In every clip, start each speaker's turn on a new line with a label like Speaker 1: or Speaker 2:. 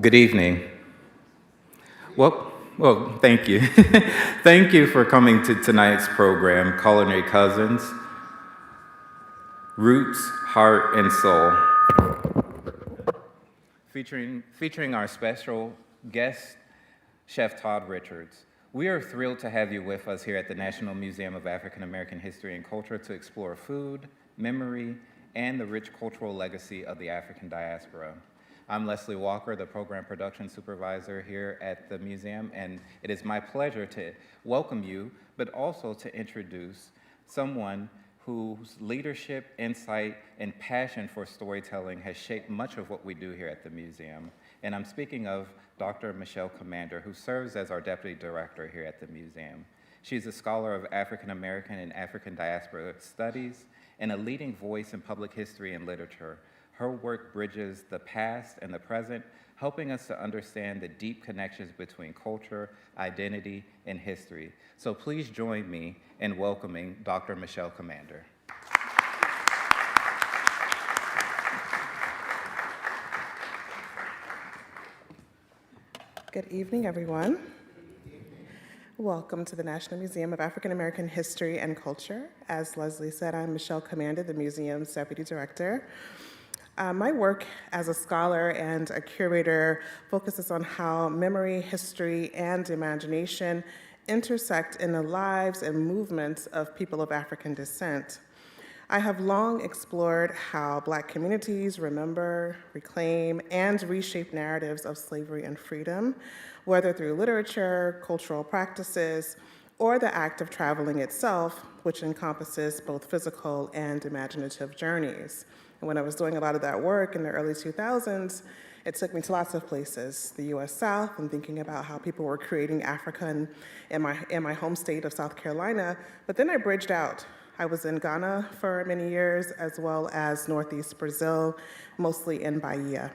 Speaker 1: Good evening. Thank you. Thank you for coming to tonight's program, Culinary Cousins, Roots, Heart, and Soul, featuring our special guest, Chef Todd Richards. We are thrilled to have you with us here at the National Museum of African American History and Culture to explore food, memory, and the rich cultural legacy of the African diaspora. I'm Leslie Walker, the Program Production Supervisor here at the museum, and it is my pleasure to welcome you, but also to introduce someone whose leadership, insight, and passion for storytelling has shaped much of what we do here at the museum. And I'm speaking of Dr. Michelle Commander, who serves as our Deputy Director here at the museum. She's a scholar of African American and African Diaspora Studies and a leading voice in public history and literature. Her work bridges the past and the present, helping us to understand the deep connections between culture, identity, and history. So please join me in welcoming Dr. Michelle Commander.
Speaker 2: Good evening, everyone. Welcome to the National Museum of African American History and Culture. As Leslie said, I'm Michelle Commander, the museum's Deputy Director. My work as a scholar and a curator focuses on how memory, history, and imagination intersect in the lives and movements of people of African descent. I have long explored how Black communities remember, reclaim, and reshape narratives of slavery and freedom, whether through literature, cultural practices, or the act of traveling itself, which encompasses both physical and imaginative journeys. And when I was doing a lot of that work in the early 2000s, it took me to lots of places, the US South, and thinking about how people were creating Africa in my home state of South Carolina. But then I bridged out. I was in Ghana for many years, as well as Northeast Brazil, mostly in Bahia.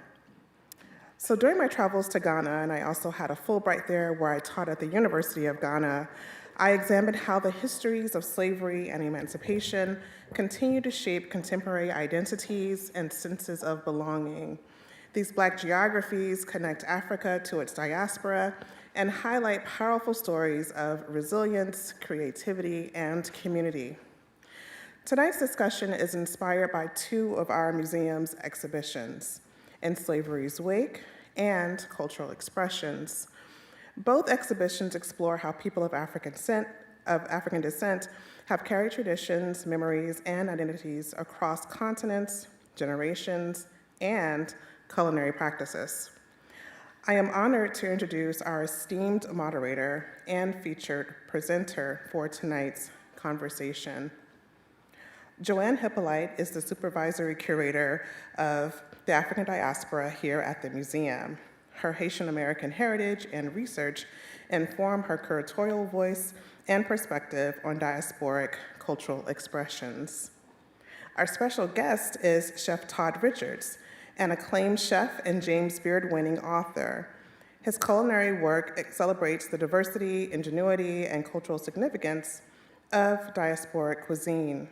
Speaker 2: So during my travels to Ghana, and I also had a Fulbright there where I taught at the University of Ghana, I examined how the histories of slavery and emancipation continue to shape contemporary identities and senses of belonging. These Black geographies connect Africa to its diaspora and highlight powerful stories of resilience, creativity, and community. Tonight's discussion is inspired by two of our museum's exhibitions, In Slavery's Wake and Cultural Expressions. Both exhibitions explore how people of African descent have carried traditions, memories, and identities across continents, generations, and culinary practices. I am honored to introduce our esteemed moderator and featured presenter for tonight's conversation. Joanne Hyppolite is the supervisory curator of the African Diaspora here at the museum. Her Haitian American heritage and research inform her curatorial voice and perspective on diasporic cultural expressions. Our special guest is Chef Todd Richards, an acclaimed chef and James Beard-winning author. His culinary work celebrates the diversity, ingenuity, and cultural significance of diasporic cuisine.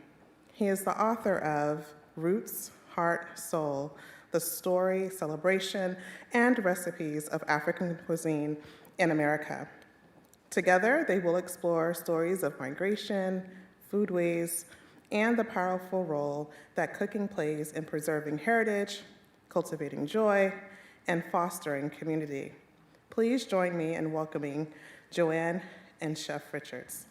Speaker 2: He is the author of Roots, Heart, Soul, the story, celebration, and recipes of African cuisine in America. Together, they will explore stories of migration, foodways, and the powerful role that cooking plays in preserving heritage, cultivating joy, and fostering community. Please join me in welcoming Joanne and Chef Richards.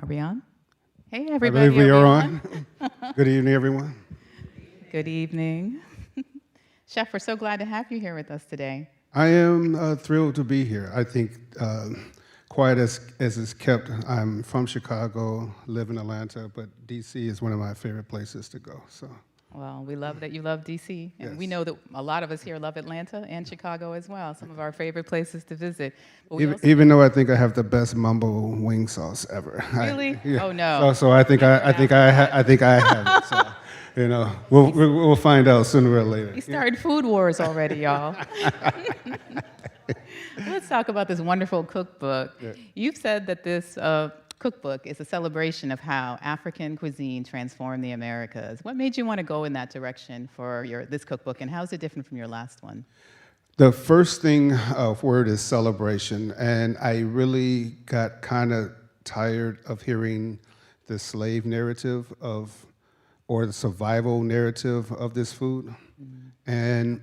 Speaker 3: Are we on? Hey, everybody.
Speaker 4: I believe we are on. Good evening, everyone.
Speaker 3: Good evening. Chef, we're so glad to have you here with us today.
Speaker 4: I am thrilled to be here. I think quiet as it's kept. I'm from Chicago, live in Atlanta, but DC is one of my favorite places to go. So.
Speaker 3: Well, we love that you love DC. And
Speaker 4: Yes.
Speaker 3: we know that a lot of us here love Atlanta and Chicago as well, some of our favorite places to visit. But
Speaker 4: Even though I think I have the best mumbo wing sauce ever.
Speaker 3: Really? Oh, no.
Speaker 4: So I think I have it. So, you know, we'll find out sooner or later.
Speaker 3: We started food wars already, y'all. Let's talk about this wonderful cookbook.
Speaker 4: Yeah.
Speaker 3: You've said that this cookbook is a celebration of how African cuisine transformed the Americas. What made you want to go in that direction for this cookbook, and how is it different from your last one?
Speaker 4: The first thing word is celebration, and I really got kind of tired of hearing the slave narrative or the survival narrative of this food. And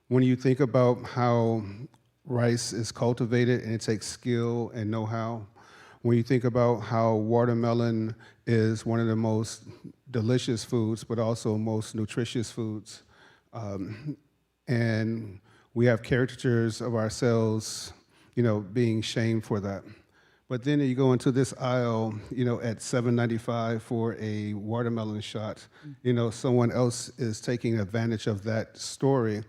Speaker 4: when you think about how rice is cultivated and it takes skill and know-how, when you think about how watermelon is one of the most delicious foods, but also most nutritious foods, and we have caricatures of ourselves, being shamed for that. But then you go into this aisle, at $7.95 for a watermelon shot, someone else is taking advantage of that story.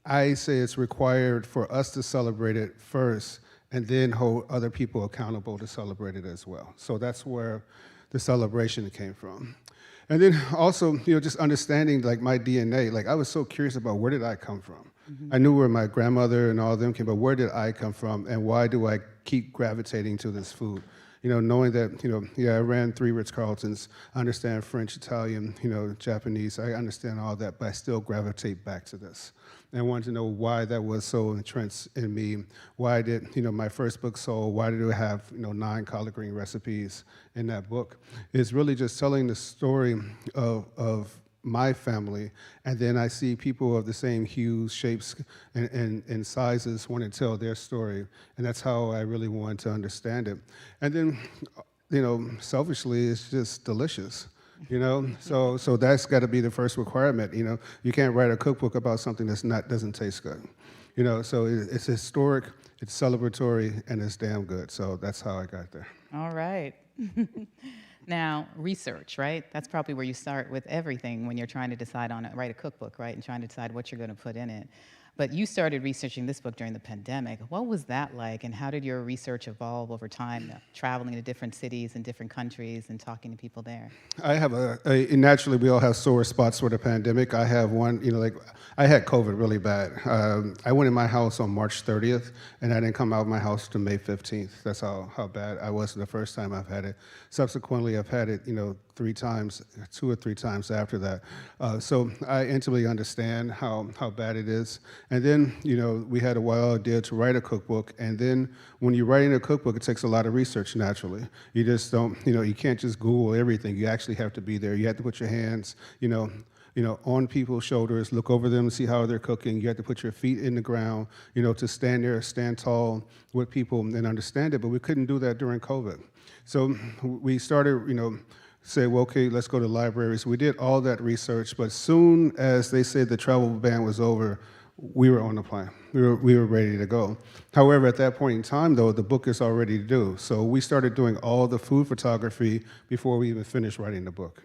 Speaker 4: I say it's required for us to celebrate it first and then hold other people accountable to celebrate it as well. So that's where the celebration came from. And then also, just understanding like my DNA, like I was so curious about where did I come from? I knew where my grandmother and all of them came, but where did I come from and why do I keep gravitating to this food? Knowing that, I ran 3 Ritz-Carltons, I understand French, Italian, Japanese, I understand all that, but I still gravitate back to this. And I wanted to know why that was so entrenched in me. Why did, my first book sold, why did it have, 9 collard green recipes in that book? It's really just telling the story of my family, and then I see people of the same hues, shapes, and sizes want to tell their story, and that's how I really wanted to understand it. And then, selfishly, it's just delicious. So that's got to be the first requirement. You can't write a cookbook about something doesn't taste good. So it's historic, it's celebratory, and it's damn good. So that's how I got there.
Speaker 3: All right. Now, research, right? That's probably where you start with everything when you're trying to decide on write a cookbook, right? And trying to decide what you're going to put in it. But you started researching this book during the pandemic. What was that like, and how did your research evolve over time, traveling to different cities and different countries and talking to people there?
Speaker 4: I have naturally we all have sore spots for the pandemic. I have one, I had COVID really bad. I went in my house on March 30th, and I didn't come out of my house till May 15th. That's how bad I was the first time I've had it. Subsequently, I've had it, 3 times, 2 or 3 times after that. So I intimately understand how bad it is. And then, we had a wild idea to write a cookbook. And then when you're writing a cookbook, it takes a lot of research naturally. You just don't, you can't just Google everything. You actually have to be there. You have to put your hands, on people's shoulders, look over them, see how they're cooking. You have to put your feet in the ground, to stand there, stand tall with people and understand it. But we couldn't do that during COVID. So we started, say, well, okay, let's go to libraries. We did all that research, but soon as they said the travel ban was over, we were on the plane. We were ready to go. However, at that point in time, though, the book is already due. So we started doing all the food photography before we even finished writing the book,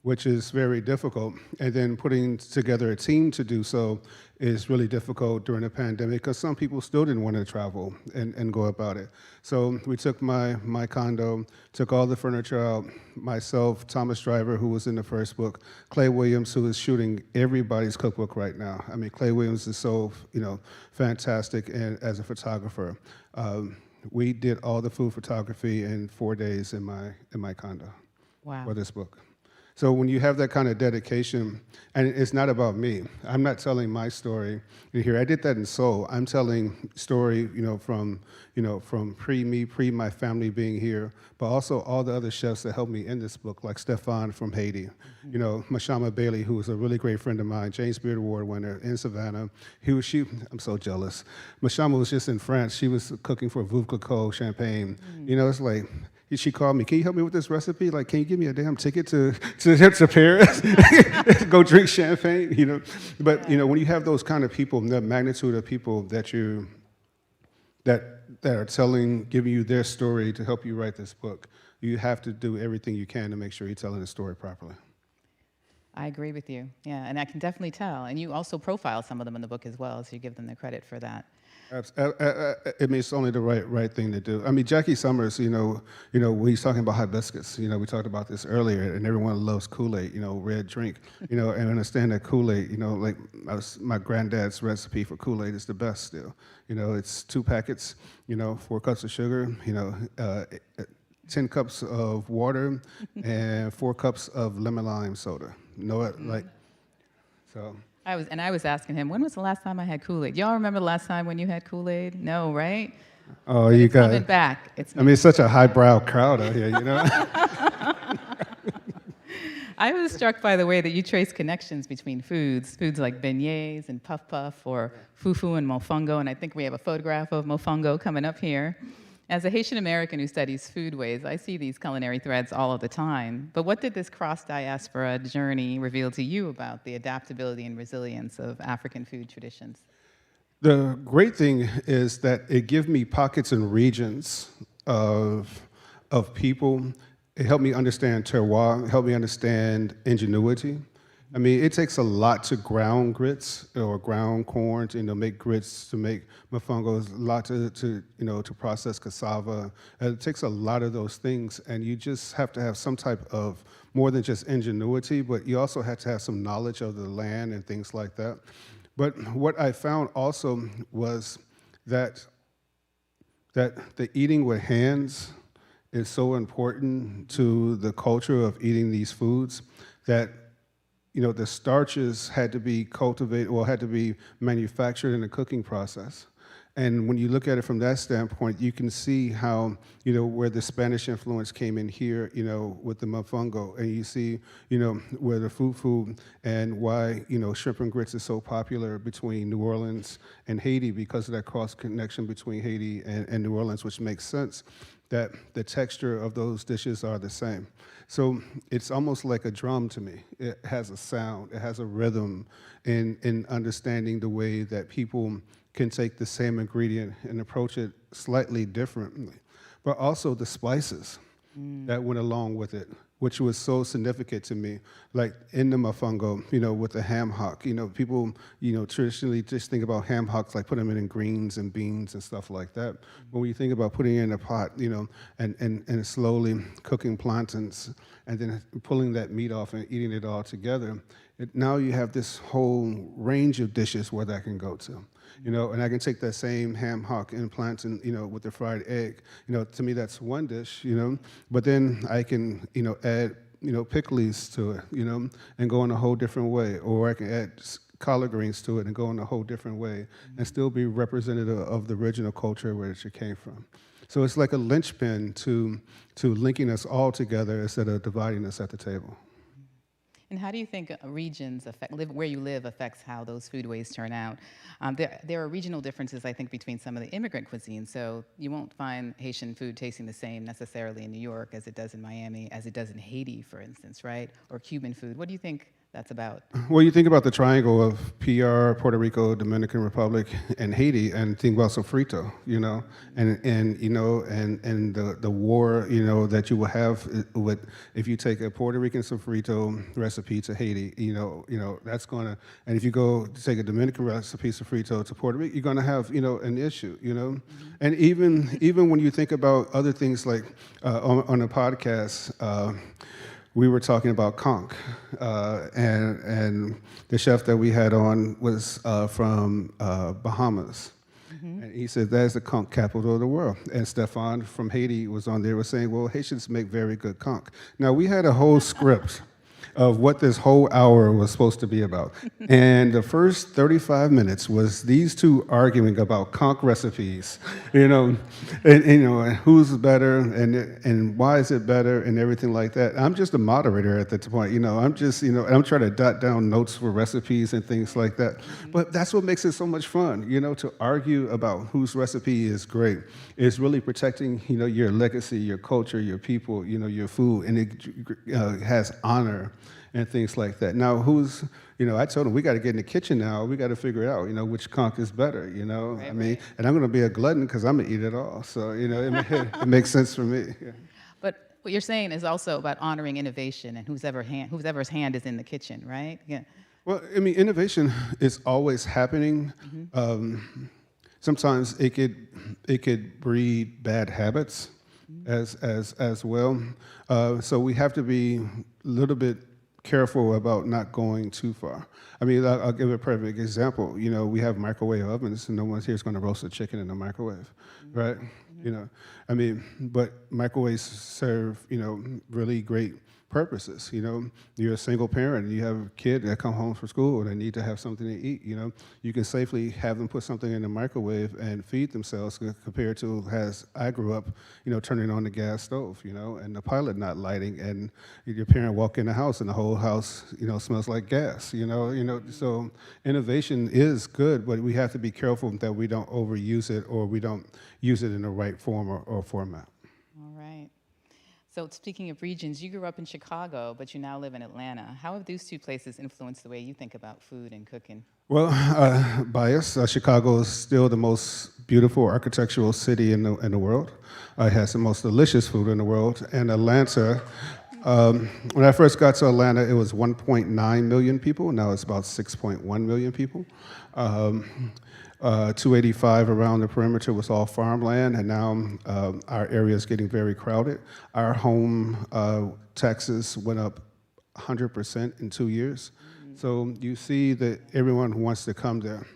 Speaker 4: which is very difficult. And then putting together a team to do so is really difficult during the pandemic because some people still didn't want to travel and go about it. So we took my condo, took all the furniture out, myself, Thomas Driver, who was in the first book, Clay Williams, who is shooting everybody's cookbook right now. I mean, Clay Williams is so, fantastic as a photographer. We did all the food photography in 4 days in my condo.
Speaker 3: Wow.
Speaker 4: For this book. So when you have that kind of dedication, and it's not about me. I'm not telling my story here. I did that in Seoul. I'm telling story, from pre-me, pre-my family being here, but also all the other chefs that helped me in this book, like Stefan from Haiti, Mashama Bailey, who was a really great friend of mine, James Beard Award winner in Savannah. I'm so jealous. Mashama was just in France. She was cooking for Veuve Clicquot champagne. It's like, she called me, can you help me with this recipe? Like, can you give me a damn ticket to Paris? Go drink champagne, But, when you have those kind of people, the magnitude of people that are giving you their story to help you write this book, you have to do everything you can to make sure you're telling the story properly.
Speaker 3: I agree with you. Yeah, and I can definitely tell. And you also profile some of them in the book as well, so you give them the credit for that.
Speaker 4: It means it's only the right thing to do. I mean, Jackie Summers, when he's talking about hibiscus, we talked about this earlier, and everyone loves Kool-Aid, red drink, and understand that Kool-Aid, like my granddad's recipe for Kool-Aid is the best still. It's 2 packets, 4 cups of sugar, 10 cups of water, and 4 cups of lemon lime soda. So.
Speaker 3: I was asking him, when was the last time I had Kool-Aid? Y'all remember the last time when you had Kool-Aid? No, right?
Speaker 4: Oh, you got
Speaker 3: coming back.
Speaker 4: It's such a highbrow crowd out here,
Speaker 3: I was struck by the way that you trace connections between foods like beignets and puff puff, or fufu and mofongo, and I think we have a photograph of mofongo coming up here. As a Haitian American who studies foodways, I see these culinary threads all of the time. But what did this cross-diaspora journey reveal to you about the adaptability and resilience of African food traditions?
Speaker 4: The great thing is that it gives me pockets and regions of people. It helped me understand terroir, it helped me understand ingenuity. I mean, it takes a lot to ground grits or ground corn to make grits, to make mofongos, a lot to process cassava. It takes a lot of those things, and you just have to have some type of more than just ingenuity, but you also have to have some knowledge of the land and things like that. But what I found also was that the eating with hands is so important to the culture of eating these foods that the starches had to be cultivated or had to be manufactured in the cooking process. And when you look at it from that standpoint, you can see how, where the Spanish influence came in here, with the mofongo, and you see, where the fufu and why, shrimp and grits is so popular between New Orleans and Haiti because of that cross connection between Haiti and New Orleans, which makes sense that the texture of those dishes are the same. So it's almost like a drum to me. It has a sound, it has a rhythm in understanding the way that people can take the same ingredient and approach it slightly differently. But also the spices that went along with it, which was so significant to me. Like in the mofongo, with the ham hock, people, traditionally just think about ham hocks like putting them in greens and beans and stuff like that. But when you think about putting it in a pot, and slowly cooking plantains and then pulling that meat off and eating it all together, now you have this whole range of dishes where that can go to. And I can take that same ham hock and plantain, with the fried egg. To me that's one dish, but then I can, add, pickles to it, and go in a whole different way. Or I can add collard greens to it and go in a whole different way and still be representative of the original culture where it came from. So it's like a linchpin to linking us all together instead of dividing us at the table.
Speaker 3: And how do you think regions where you live affects how those foodways turn out? There are regional differences, I think, between some of the immigrant cuisines. So you won't find Haitian food tasting the same necessarily in New York as it does in Miami, as it does in Haiti, for instance, right? Or Cuban food. What do you think that's about?
Speaker 4: Well, you think about the triangle of PR, Puerto Rico, Dominican Republic, and Haiti, and think about sofrito, and the war, that you will have with if you take a Puerto Rican sofrito recipe to Haiti, that's gonna, and if you go to take a Dominican recipe sofrito to Puerto Rico, you're gonna have, an issue, and even when you think about other things like on a podcast. We were talking about Conch, and the chef that we had on was from Bahamas. And he said, that's the conch capital of the world. And Stefan from Haiti was on there, was saying, well, Haitians make very good conch. Now, we had a whole script of what this whole hour was supposed to be about. And the first 35 minutes was these two arguing about conch recipes, and who's better and why is it better and everything like that. I'm just a moderator at that point, I'm just, I'm trying to jot down notes for recipes and things like that. But that's what makes it so much fun, to argue about whose recipe is great. It's really protecting, your legacy, your culture, your people, your food, and it has honor and things like that. Now, I told him, we got to get in the kitchen now. We got to figure out, which conch is better, Right, and I'm going to be a glutton because I'm going to eat it all. So, it makes sense for me. Yeah.
Speaker 3: But what you're saying is also about honoring innovation and whoever's hand is in the kitchen, right? Yeah.
Speaker 4: Well, innovation is always happening. sometimes it could breed bad habits as well. So we have to be a little bit careful about not going too far. I mean, I'll give a perfect example. You know, we have microwave ovens, and no one here is going to roast a chicken in a microwave, right? You know, I mean, but microwaves serve, you know, really great purposes. You know, you're a single parent, you have a kid that come home from school and they need to have something to eat. You know, you can safely have them put something in the microwave and feed themselves compared to as I grew up, you know, turning on the gas stove, you know, and the pilot not lighting, and your parent walk in the house and the whole house, you know, smells like gas. You know. So innovation is good, but we have to be careful that we don't overuse it or we don't use it in the right form or format.
Speaker 3: All right. So speaking of regions, you grew up in Chicago, but you now live in Atlanta. How have these two places influenced the way you think about food and cooking?
Speaker 4: Well, bias. Chicago is still the most beautiful architectural city in the world. It has the most delicious food in the world. And Atlanta, when I first got to Atlanta, it was 1.9 million people. Now it's about 6.1 million people. 285 around the perimeter was all farmland, and now our area is getting very crowded. Our home taxes went up 100% in 2 years. So you see that everyone wants to come there.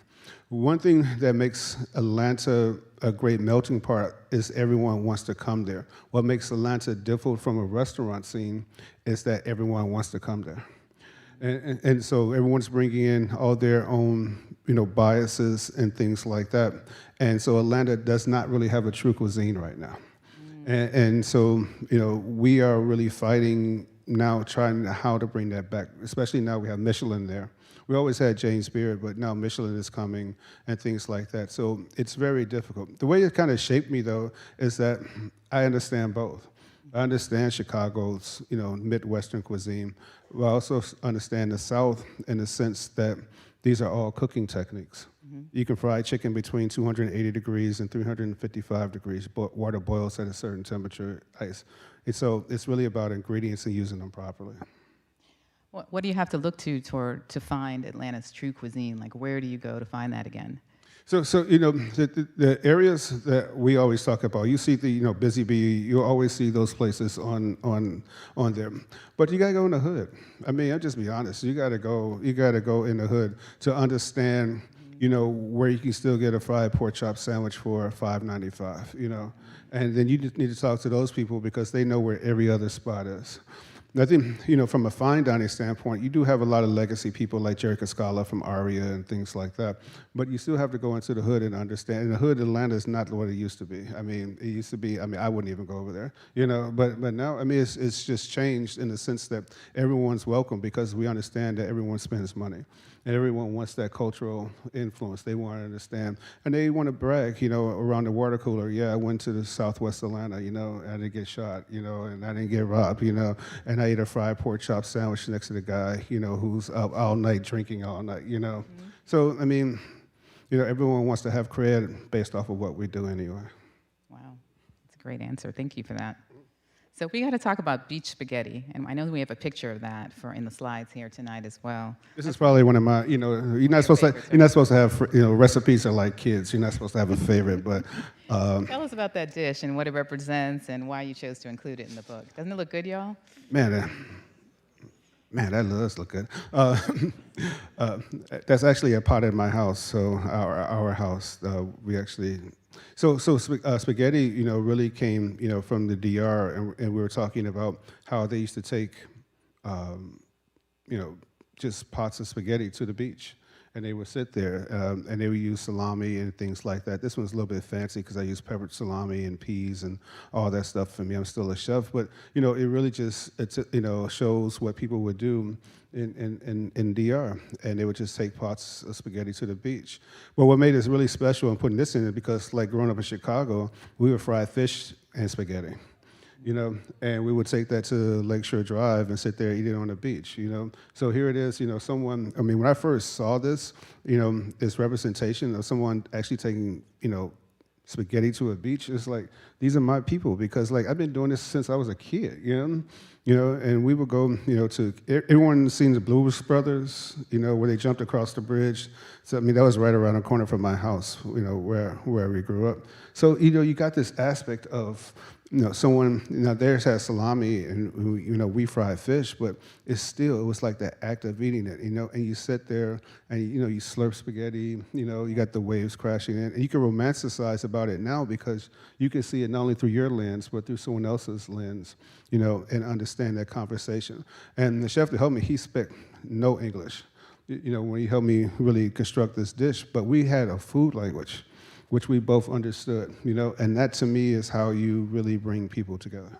Speaker 4: One thing that makes Atlanta a great melting pot is everyone wants to come there. What makes Atlanta different from a restaurant scene is that everyone wants to come there. And so everyone's bringing in all their own, you know, biases and things like that. And so Atlanta does not really have a true cuisine right now. And so, you know, we are really fighting now, trying how to bring that back, especially now we have Michelin there. We always had Jane's Beard, but now Michelin is coming and things like that. So it's very difficult. The way it kind of shaped me, though, is that I understand both. I understand Chicago's, you know, Midwestern cuisine, but I also understand the South in the sense that these are all cooking techniques. You can fry chicken between 280 degrees and 355 degrees, but water boils at a certain temperature, ice. And so it's really about ingredients and using them properly.
Speaker 3: What do you have to look to find Atlanta's true cuisine? Like, where do you go to find that again?
Speaker 4: So you know, the areas that we always talk about, you see the, you know, Busy Bee, you always see those places on there. But you gotta go in the hood. I mean, I'll just be honest, you gotta go in the hood to understand, you know, where you can still get a fried pork chop sandwich for $5.95, you know. And then you just need to talk to those people because they know where every other spot is. I think, you know, from a fine dining standpoint, you do have a lot of legacy people like Jerry Cascala from Aria and things like that. But you still have to go into the hood and understand. And the hood in Atlanta is not what it used to be. I mean, it used to be, I mean, I wouldn't even go over there, you know. But now, I mean, it's just changed in the sense that everyone's welcome because we understand that everyone spends money. And everyone wants that cultural influence. They want to understand. And they want to brag, you know, around the water cooler. Yeah, I went to the Southwest Atlanta, you know, and I didn't get shot, you know, and I didn't get robbed, you know, and I ate a fried pork chop sandwich next to the guy, you know, who's up all night drinking all night, you know. So, I mean, you know, everyone wants to have cred based off of what we do anyway.
Speaker 3: Wow, that's a great answer. Thank you for that. So we got to talk about beach spaghetti, and I know we have a picture of that in the slides here tonight as well.
Speaker 4: This is probably one of my, you know, you're not supposed to have, you know, recipes are like kids. You're not supposed to have a favorite, but.
Speaker 3: Tell us about that dish and what it represents and why you chose to include it in the book. Doesn't it look good, y'all?
Speaker 4: Man, that does look good. That's actually a pot in my house. So our house, we actually. So spaghetti, you know, really came, you know, from the DR, and we were talking about how they used to take, you know, just pots of spaghetti to the beach, and they would sit there, and they would use salami and things like that. This one's a little bit fancy because I use peppered salami and peas and all that stuff for me. I'm still a chef, but you know, it really just you know, shows what people would do in DR, and they would just take pots of spaghetti to the beach. But what made us really special in putting this in it, because like growing up in Chicago, we would fry fish and spaghetti, you know, and we would take that to Lakeshore Drive and sit there and eat it on the beach, you know. So here it is, you know, someone, I mean, when I first saw this, you know, this representation of someone actually taking, you know, spaghetti to a beach. It's like, these are my people, because like I've been doing this since I was a kid, and we would go, to, everyone seen the Blues Brothers, where they jumped across the bridge. So, I mean, that was right around the corner from my house, where we grew up. So, you got this aspect of, someone, theirs has salami and, we fry fish, but it was like that act of eating it, and you sit there and, you slurp spaghetti, you got the waves crashing in, and you can romanticize about it now because you can see it not only through your lens, but through someone else's lens, and understand that conversation. And the chef that helped me, he spoke no English, when he helped me really construct this dish, but we had a food language, which we both understood, and that to me is how you really bring people together.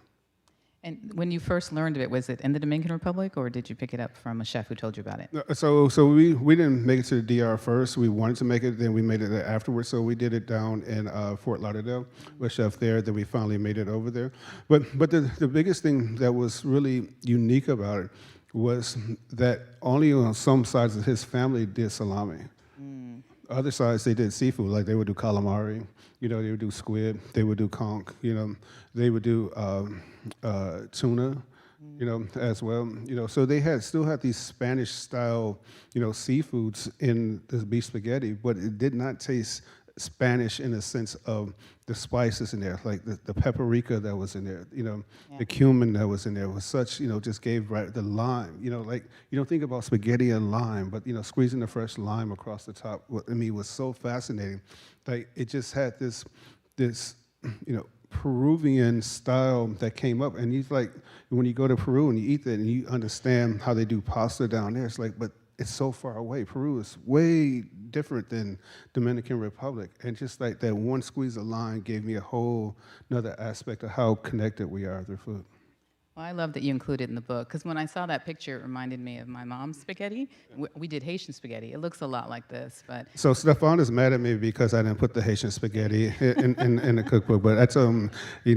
Speaker 3: And when you first learned of it, was it in the Dominican Republic, or did you pick it up from a chef who told you about it?
Speaker 4: So we didn't make it to the DR first. We wanted to make it, then we made it afterwards. So we did it down in Fort Lauderdale with chef there. Then we finally made it over there. But the biggest thing that was really unique about it was that only on some sides of his family did salami. Other sides, they did seafood, like they would do calamari, they would do squid, they would do conch, they would do tuna, as well. So they still had these Spanish-style, seafoods in the beef spaghetti, but it did not taste Spanish in the sense of the spices in there, like the paprika that was in there, the cumin that was in there was such, just gave the lime, like you don't think about spaghetti and lime, but squeezing the fresh lime across the top, was so fascinating. Like it just had this, Peruvian style that came up, and he's like, when you go to Peru and you eat that and you understand how they do pasta down there, it's like, but it's so far away. Peru is way different than Dominican Republic. And just like that one squeeze of lime gave me a whole another aspect of how connected we are through food.
Speaker 3: Well, I love that you included it in the book, because when I saw that picture, it reminded me of my mom's spaghetti. We did Haitian spaghetti. It looks a lot like this, but...
Speaker 4: So Stefan is mad at me because I didn't put the Haitian spaghetti in the cookbook, but that's, he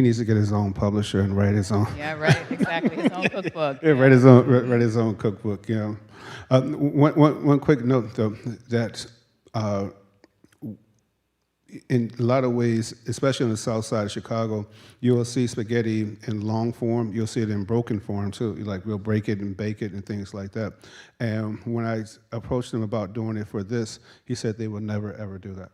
Speaker 4: needs to get his own publisher and write his own...
Speaker 3: Yeah, right, exactly, his own cookbook.
Speaker 4: Yeah, write his own cookbook, One quick note, though, that in a lot of ways, especially on the south side of Chicago, you'll see spaghetti in long form. You'll see it in broken form, too. Like, we'll break it and bake it and things like that. And when I approached him about doing it for this, he said they would never, ever do that.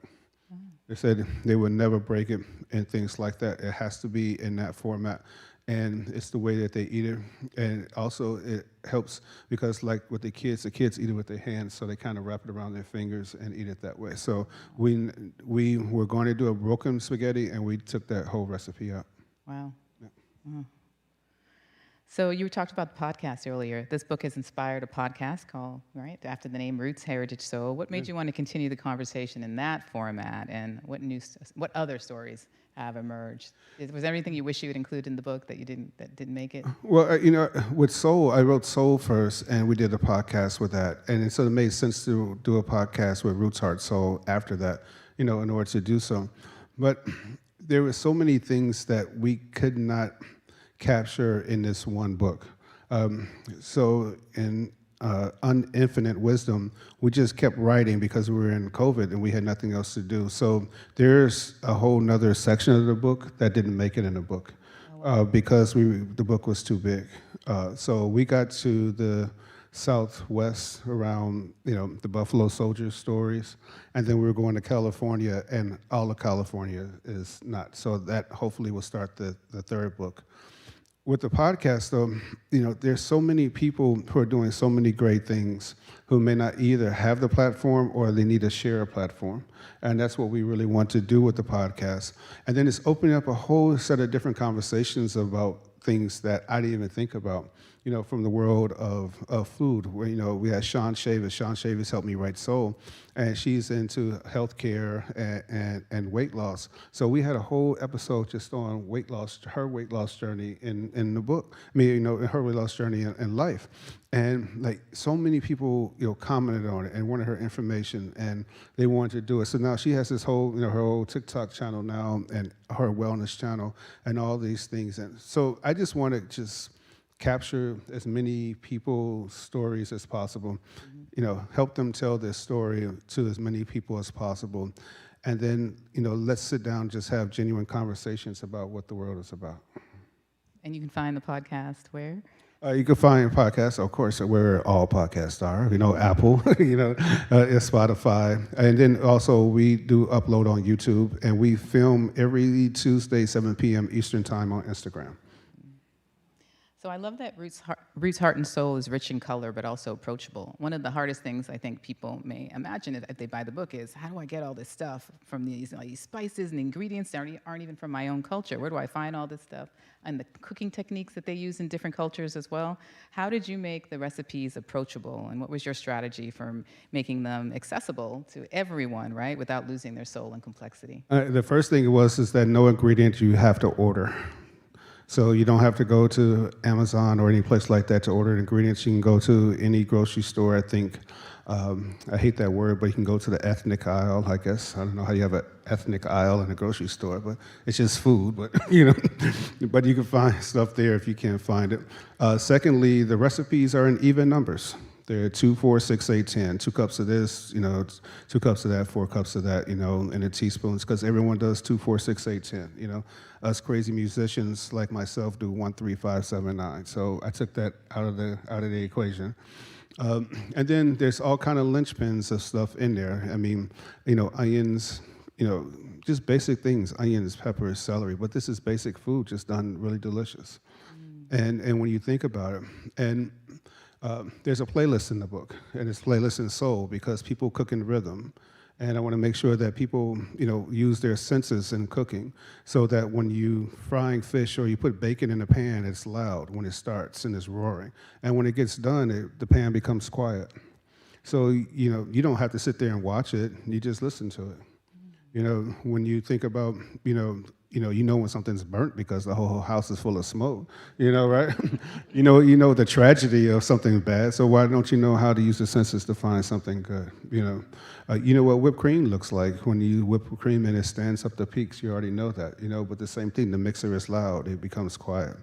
Speaker 4: They said they would never break it and things like that. It has to be in that format. And it's the way that they eat it. And also it helps because like with the kids eat it with their hands, so they kind of wrap it around their fingers and eat it that way. So we were going to do a broken spaghetti, and we took that whole recipe out.
Speaker 3: Wow. Yeah. So you talked about the podcast earlier. This book has inspired a podcast called, right, after the name Roots, Heritage, Soul. What made you want to continue the conversation in that format, and what other stories have emerged? Was there anything you wish you had included in the book that didn't make it?
Speaker 4: Well, with Soul, I wrote Soul first, and we did a podcast with that, and so it made sense to do a podcast with Roots, Heart, Soul after that, in order to do so. But there were so many things that we could not capture in this one book. So in Infinite Wisdom, we just kept writing because we were in COVID and we had nothing else to do. So there's a whole nother section of the book that didn't make it in the book because the book was too big. So we got to the Southwest around, the Buffalo Soldiers stories, and then we were going to California, and all of California is not. So that hopefully will start the third book. With the podcast, though, there's so many people who are doing so many great things who may not either have the platform or they need to share a platform. And that's what we really want to do with the podcast. And then it's opening up a whole set of different conversations about things that I didn't even think about, from the world of food. Where, we had Sean Chavis. Sean Chavis helped me write Soul, and she's into healthcare and weight loss. So we had a whole episode just on weight loss, her weight loss journey in the book. Her weight loss journey in life. And like so many people, commented on it and wanted her information, and they wanted to do it. So now she has this whole, her whole TikTok channel now, and her wellness channel, and all these things. And so I just want to capture as many people's stories as possible, help them tell their story to as many people as possible. and then, you know, let's sit down and just have genuine conversations about what the world is about.
Speaker 3: And you can find the podcast where?
Speaker 4: You can find podcasts, of course, where all podcasts are. You know, Apple, you know, Spotify, and then also we do upload on YouTube, and we film every Tuesday, 7 p.m. Eastern Time on Instagram.
Speaker 3: So I love that Roots Heart and Soul is rich in color, but also approachable. One of the hardest things I think people may imagine if they buy the book is, how do I get all this stuff from these spices and ingredients that aren't even from my own culture? Where do I find all this stuff? And the cooking techniques that they use in different cultures as well. How did you make the recipes approachable? And what was your strategy for making them accessible to everyone, right, without losing their soul and complexity?
Speaker 4: The first thing is that no ingredient you have to order. So you don't have to go to Amazon or any place like that to order ingredients. You can go to any grocery store, I think. I hate that word, but you can go to the ethnic aisle, I guess. I don't know how you have an ethnic aisle in a grocery store, but it's just food, but you know, but you can find stuff there if you can't find it. Secondly, the recipes are in even numbers. They're 2, 4, 6, 8, 10. 2 cups of this, you know, 2 cups of that, 4 cups of that, you know, and a teaspoons, because everyone does 2, 4, 6, 8, 10, you know. Us crazy musicians like myself do 1, 3, 5, 7, 9. So I took that out of the equation. And then there's all kind of linchpins of stuff in there. I mean, you know, onions, you know, just basic things, onions, peppers, celery, but this is basic food just done really delicious. And when you think about it, and there's a playlist in the book, and it's playlist in soul, because people cook in rhythm. And I want to make sure that people, you know, use their senses in cooking, so that when you frying fish or you put bacon in a pan, it's loud when it starts and it's roaring. And when it gets done, the pan becomes quiet. So, you know, you don't have to sit there and watch it, you just listen to it. You know, when you think about, you know when something's burnt because the whole house is full of smoke, you know, right? you know the tragedy of something bad, so why don't you know how to use the senses to find something good, you know? You know what whipped cream looks like. When you whip cream and it stands up the peaks, you already know that, you know, but the same thing, the mixer is loud, it becomes quiet.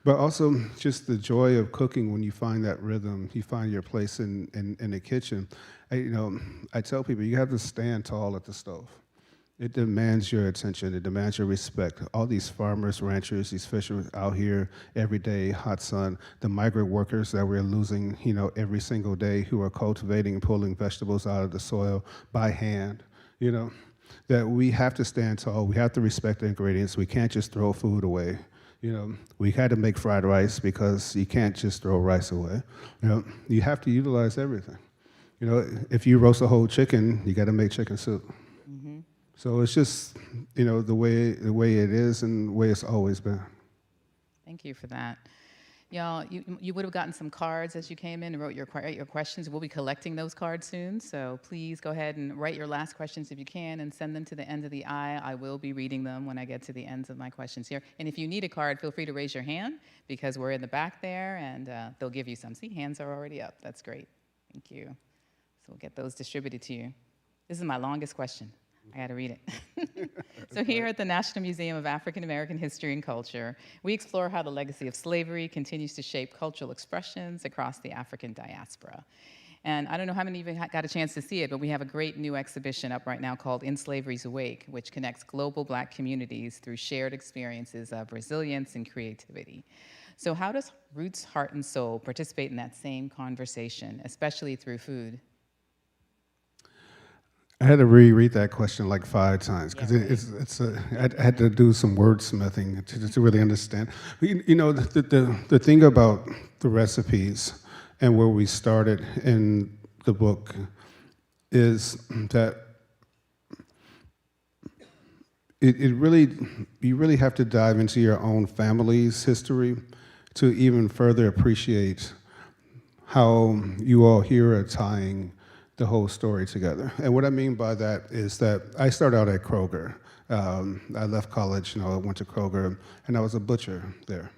Speaker 4: But also just the joy of cooking when you find that rhythm, you find your place in the kitchen. I tell people, you have to stand tall at the stove. It demands your attention. It demands your respect. All these farmers, ranchers, these fishermen out here every day, hot sun, the migrant workers that we're losing, you know, every single day, who are cultivating and pulling vegetables out of the soil by hand, you know, that we have to stand tall. We have to respect the ingredients. We can't just throw food away. You know, we had to make fried rice because you can't just throw rice away. You know, you have to utilize everything. You know, if you roast a whole chicken, you got to make chicken soup. Mm-hmm. So it's just, you know, the way it is and the way it's always been.
Speaker 3: Thank you for that. Y'all, you would have gotten some cards as you came in and wrote your questions. We'll be collecting those cards soon, so please go ahead and write your last questions if you can and send them to the end of the eye. I will be reading them when I get to the ends of my questions here. And if you need a card, feel free to raise your hand, because we're in the back there, and they'll give you some. See, hands are already up. That's great. Thank you. So we'll get those distributed to you. This is my longest question. I got to read it. So here at the National Museum of African American History and Culture, we explore how the legacy of slavery continues to shape cultural expressions across the African diaspora. And I don't know how many of you got a chance to see it, but we have a great new exhibition up right now called In Slavery's Wake, which connects global Black communities through shared experiences of resilience and creativity. So how does Roots, Heart, and Soul participate in that same conversation, especially through food?
Speaker 4: I had to reread that question like 5 times, because I had to do some wordsmithing to really understand. You know, the thing about the recipes and where we started in the book is that you really have to dive into your own family's history to even further appreciate how you all here are tying the whole story together. And what I mean by that is that I started out at Kroger. I left college, you know, I went to Kroger, and I was a butcher there.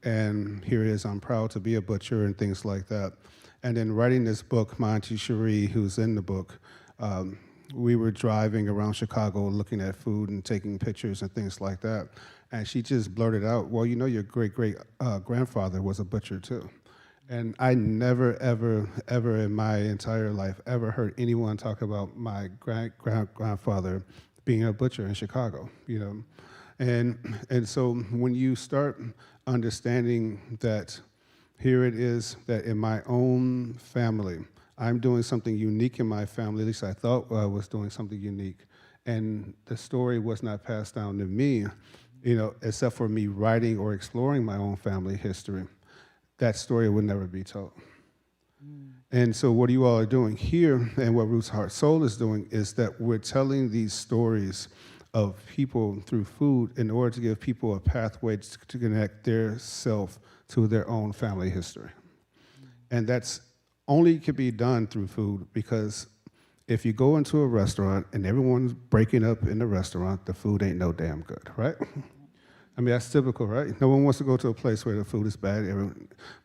Speaker 4: And here it is, I'm proud to be a butcher and things like that. And then writing this book, my Auntie Cherie, who's in the book, we were driving around Chicago looking at food and taking pictures and things like that. And she just blurted out, well, you know, your great-great grandfather was a butcher too. And I never, ever, ever in my entire life ever heard anyone talk about my grandfather being a butcher in Chicago, you know. And so when you start understanding that here it is that in my own family, I'm doing something unique in my family, at least I thought I was doing something unique, and the story was not passed down to me, you know, except for me writing or exploring my own family history. That story would never be told. And so what you all are doing here, and what Roots Heart Soul is doing, is that we're telling these stories of people through food in order to give people a pathway to connect their self to their own family history. And that's only can be done through food, because if you go into a restaurant and everyone's breaking up in the restaurant, the food ain't no damn good, right? I mean, that's typical, right? No one wants to go to a place where the food is bad.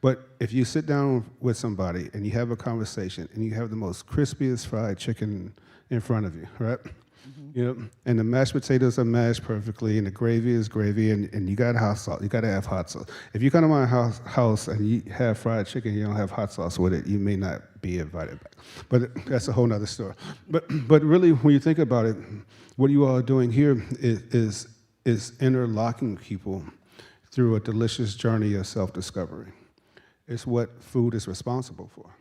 Speaker 4: But if you sit down with somebody and you have a conversation and you have the most crispiest fried chicken in front of you, right? You know, and the mashed potatoes are mashed perfectly, and the gravy is gravy, and you got hot sauce. You got to have hot sauce. If you come to my house and you have fried chicken, you don't have hot sauce with it, you may not be invited back. But that's a whole nother story. But really, when you think about it, what you all are doing here is interlocking people through a delicious journey of self-discovery. It's what food is responsible for.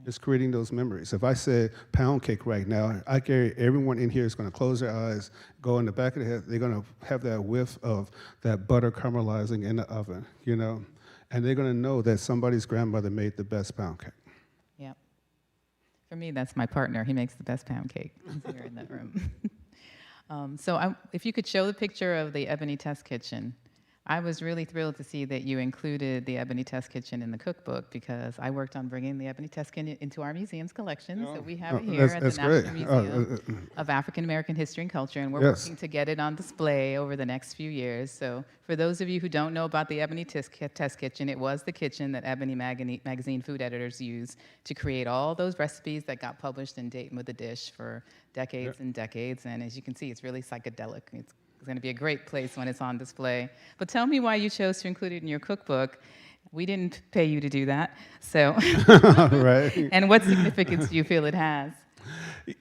Speaker 4: It's creating those memories. If I said pound cake right now, I guarantee everyone in here is going to close their eyes, go in the back of their head, they're going to have that whiff of that butter caramelizing in the oven, you know, and they're going to know that somebody's grandmother made the best pound cake.
Speaker 3: Yep. For me, that's my partner. He makes the best pound cake. He's here in that room. If you could show the picture of the Ebony Test Kitchen. I was really thrilled to see that you included the Ebony Test Kitchen in the cookbook, because I worked on bringing the Ebony Test Kitchen into our museum's collection. So we have it here at the National Museum of African American History and Culture, and we're working to get it on display over the next few years. So for those of you who don't know about the Ebony Test Kitchen, it was the kitchen that Ebony magazine food editors used to create all those recipes that got published in Dayton with a Dish for decades and decades. And as you can see, it's really psychedelic. It's going to be a great place when it's on display. But tell me why you chose to include it in your cookbook. We didn't pay you to do that, so.
Speaker 4: Right.
Speaker 3: And what significance do you feel it has?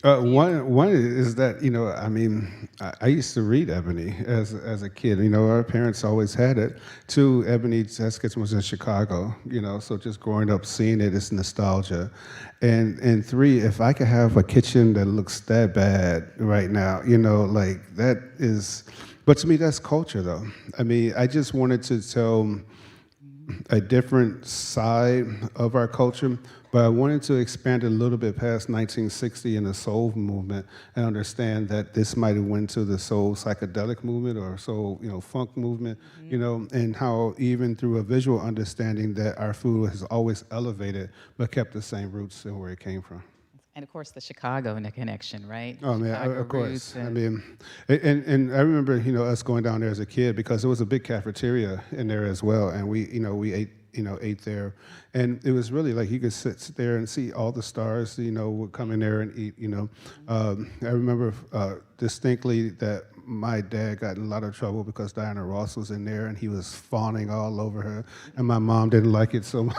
Speaker 4: One is that, you know, I mean, I used to read Ebony as a kid. You know, our parents always had it. Two, Ebony Test Kitchen was in Chicago, you know, so just growing up seeing it is nostalgia. And three, if I could have a kitchen that looks that bad right now, you know, like that is, but to me, that's culture though. I mean, I just wanted to tell a different side of our culture, but I wanted to expand it a little bit past 1960 and the soul movement, and understand that this might have went to the soul psychedelic movement or soul, you know, funk movement, you know, and how even through a visual understanding that our food has always elevated, but kept the same roots and where it came from.
Speaker 3: And of course, the Chicago connection, right?
Speaker 4: Oh man,
Speaker 3: Chicago
Speaker 4: of course. I
Speaker 3: and
Speaker 4: mean, and I remember, you know, us going down there as a kid, because there was a big cafeteria in there as well, and we ate there, and it was really like you could sit there and see all the stars, you know, would come in there and eat, you know. I remember distinctly that my dad got in a lot of trouble because Diana Ross was in there and he was fawning all over her, and my mom didn't like it so much.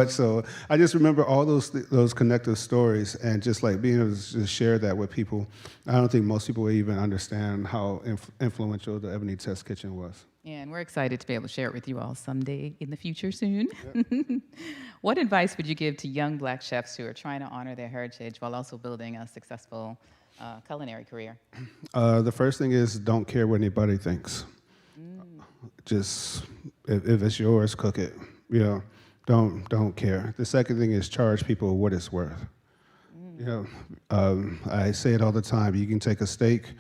Speaker 4: So I just remember all those connective stories, and just like being able to just share that with people. I don't think most people even understand how influential the Ebony Test Kitchen was.
Speaker 3: Yeah, and we're excited to be able to share it with you all someday in the future soon. Yep. What advice would you give to young Black chefs who are trying to honor their heritage while also building a successful culinary career?
Speaker 4: The first thing is, don't care what anybody thinks. Just, if it's yours, cook it. You know, don't care. The second thing is, charge people what it's worth. You know, I say it all the time. You can take a steak,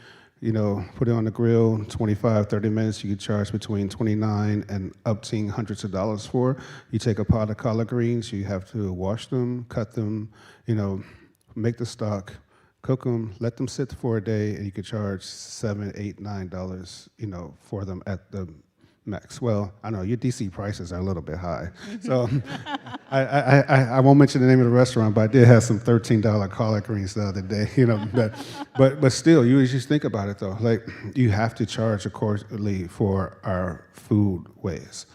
Speaker 4: you know, put it on the grill, 25, 30 minutes, you can charge between $29 and up to hundreds of dollars for. You take a pot of collard greens, you have to wash them, cut them, you know, make the stock, cook them, let them sit for a day, and you can charge $7, $8, $9, you know, for them at the max. Well, I know your DC prices are a little bit high, so I won't mention the name of the restaurant, but I did have some $13 collard greens the other day, you know. But still, you just think about it though. Like, you have to charge accordingly for our food ways.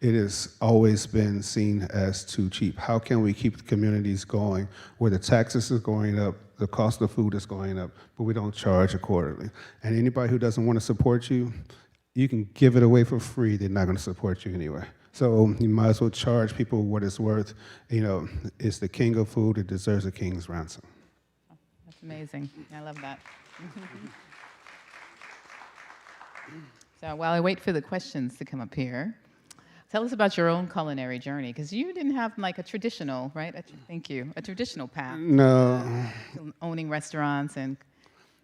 Speaker 4: it has always been seen as too cheap. How can we keep the communities going where the taxes are going up, the cost of food is going up, but we don't charge accordingly? And anybody who doesn't want to support you, you can give it away for free, they're not going to support you anyway. So you might as well charge people what it's worth. You know, it's the king of food, it deserves a king's ransom.
Speaker 3: That's amazing. I love that. So while I wait for the questions to come up here, tell us about your own culinary journey, because you didn't have like a traditional, right? Thank you. A traditional path.
Speaker 4: No.
Speaker 3: Owning restaurants and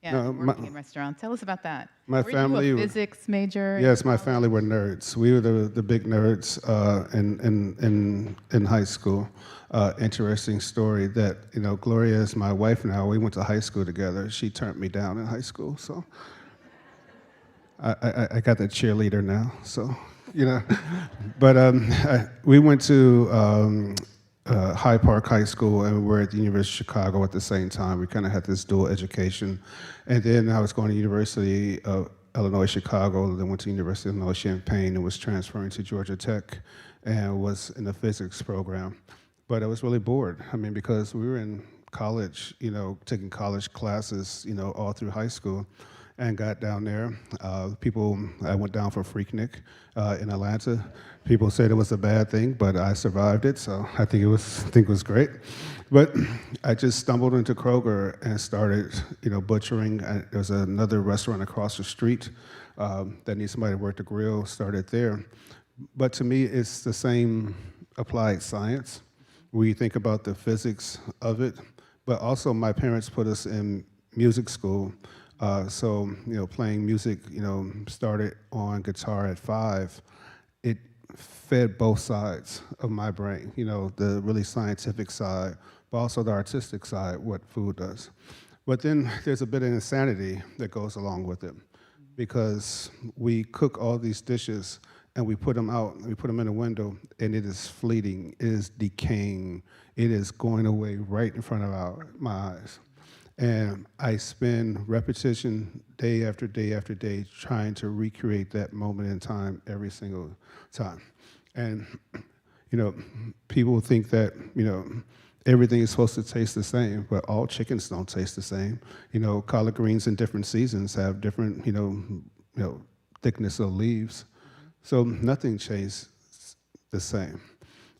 Speaker 4: No,
Speaker 3: working in restaurants. Tell us about that.
Speaker 4: My
Speaker 3: Were
Speaker 4: family.
Speaker 3: you a physics major?
Speaker 4: Yes, my family were nerds. We were the big nerds in high school. Interesting story that, you know, Gloria is my wife now. We went to high school together. She turned me down in high school, so I got the cheerleader now. So, you know, but we went to Hyde Park High School, and we were at the University of Chicago at the same time. We kind of had this dual education. And then I was going to University of Illinois, Chicago, then went to University of Illinois, Champaign, and was transferring to Georgia Tech, and was in the physics program. But I was really bored. I mean, because we were in college, you know, taking college classes, you know, all through high school, and got down there. I went down for Freaknik in Atlanta. People said it was a bad thing, but I survived it, so I think it was great. But I just stumbled into Kroger and started, you know, butchering. There was another restaurant across the street that needed somebody to work the grill, started there. But to me, it's the same applied science. We think about the physics of it, but also my parents put us in music school. So, you know, playing music, you know, started on guitar at 5. It fed both sides of my brain, you know, the really scientific side, but also the artistic side, what food does. But then there's a bit of insanity that goes along with it, because we cook all these dishes and we put them out, we put them in a window, and it is fleeting, it is decaying, it is going away right in front of my eyes. And I spend repetition day after day after day trying to recreate that moment in time every single time. And, you know, people think that, you know, everything is supposed to taste the same, but all chickens don't taste the same. You know, collard greens in different seasons have different, you know, thickness of leaves. So nothing tastes the same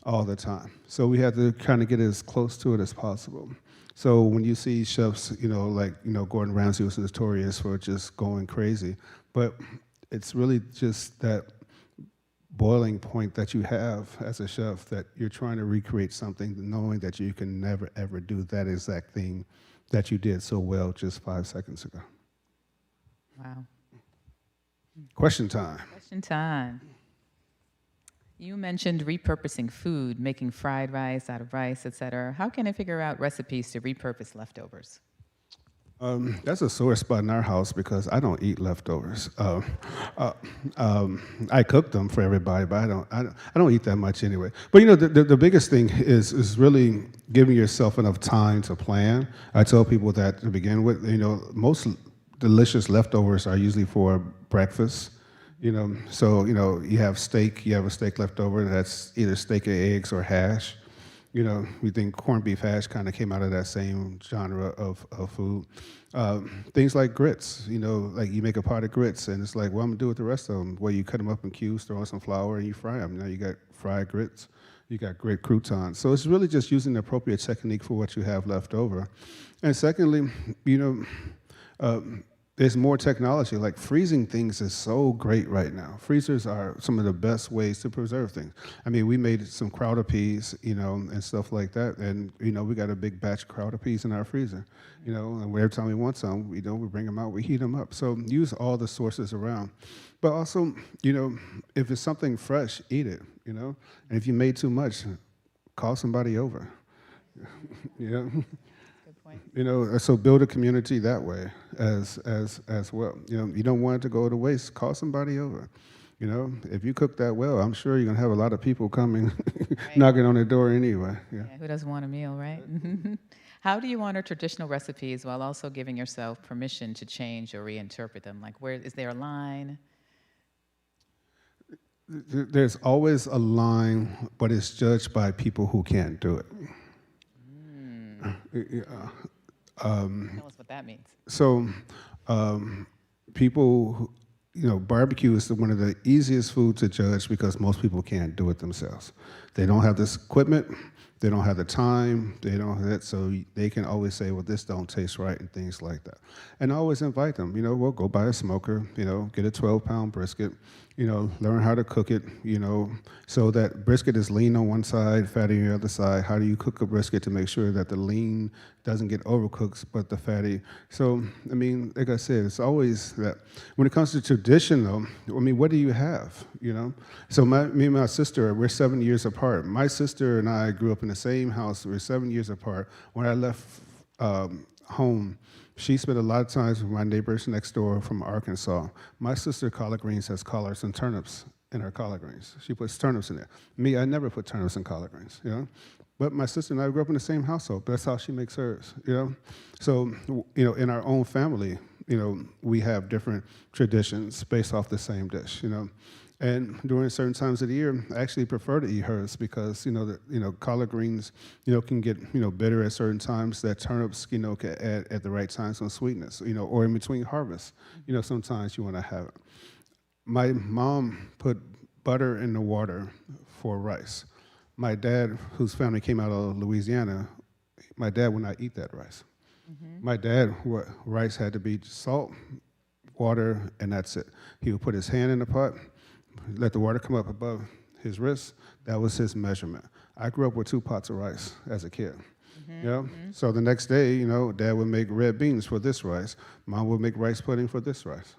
Speaker 4: all the time. So we have to kind of get as close to it as possible. So when you see chefs, you know, like, you know, Gordon Ramsay was notorious for just going crazy, but it's really just that boiling point that you have as a chef, that you're trying to recreate something, knowing that you can never, ever do that exact thing that you did so well just 5 seconds ago.
Speaker 3: Wow.
Speaker 4: Question time.
Speaker 3: Question time. You mentioned repurposing food, making fried rice out of rice, et cetera. How can I figure out recipes to repurpose leftovers?
Speaker 4: That's a sore spot in our house because I don't eat leftovers. I cook them for everybody, but I don't eat that much anyway. But you know, the biggest thing is really giving yourself enough time to plan. I tell people that to begin with. You know, most delicious leftovers are usually for breakfast. You know, so you know, you have a steak left over. That's either steak and eggs or hash. You know, we think corned beef hash kind of came out of that same genre of food. Things like grits, you know, like you make a pot of grits, and it's like, what I'm gonna do with the rest of them? Well, you cut them up in cubes, throw in some flour, and you fry them. Now you got fried grits, you got grit croutons. So it's really just using the appropriate technique for what you have left over. And secondly, you know, there's more technology. Like freezing things is so great right now. Freezers are some of the best ways to preserve things. I mean, we made some crowder peas, you know, and stuff like that. And, you know, we got a big batch of crowder peas in our freezer, you know, and every time we want some, you know, we bring them out, we heat them up. So use all the sources around. But also, you know, if it's something fresh, eat it, you know. And if you made too much, call somebody over, you know. You know, so build a community that way as well. You know, you don't want it to go to waste. Call somebody over. You know, if you cook that well, I'm sure you're gonna have a lot of people coming,
Speaker 3: Right.
Speaker 4: knocking on the door anyway. Yeah.
Speaker 3: Yeah, who doesn't want a meal, right? How do you honor traditional recipes while also giving yourself permission to change or reinterpret them? Like, where is there a line?
Speaker 4: There's always a line, but it's judged by people who can't do it.
Speaker 3: Tell us what that means.
Speaker 4: So, people, barbecue is one of the easiest food to judge because most people can't do it themselves. They don't have this equipment, they don't have the time, they don't have that, so they can always say, well, this don't taste right and things like that. And I always invite them, well, go buy a smoker, get a 12-pound brisket, learn how to cook it, so that brisket is lean on one side, fatty on the other side. How do you cook a brisket to make sure that the lean doesn't get overcooked, but the fatty? So, like I said, it's always that. When it comes to tradition, though, what do you have, So me and my sister, we're 7 years apart. My sister and I grew up in the same house. We're 7 years apart. When I left home, she spent a lot of time with my neighbors next door from Arkansas. My sister, collard greens, has collards and turnips in her collard greens. She puts turnips in there. Me, I never put turnips in collard greens, But my sister and I grew up in the same household. That's how she makes hers, So, in our own family, we have different traditions based off the same dish, And during certain times of the year, I actually prefer to eat hers because, collard greens, can get, bitter at certain times. That turnips, can add at the right time some sweetness, or in between harvests, sometimes you want to have it. My mom put butter in the water for rice. My dad, whose family came out of Louisiana, my dad would not eat that rice. Mm-hmm. My dad, rice had to be salt, water, and that's it. He would put his hand in the pot, let the water come up above his wrist. That was his measurement. I grew up with 2 pots of rice as a kid. Mm-hmm. Mm-hmm. So the next day, Dad would make red beans for this rice. Mom would make rice pudding for this rice.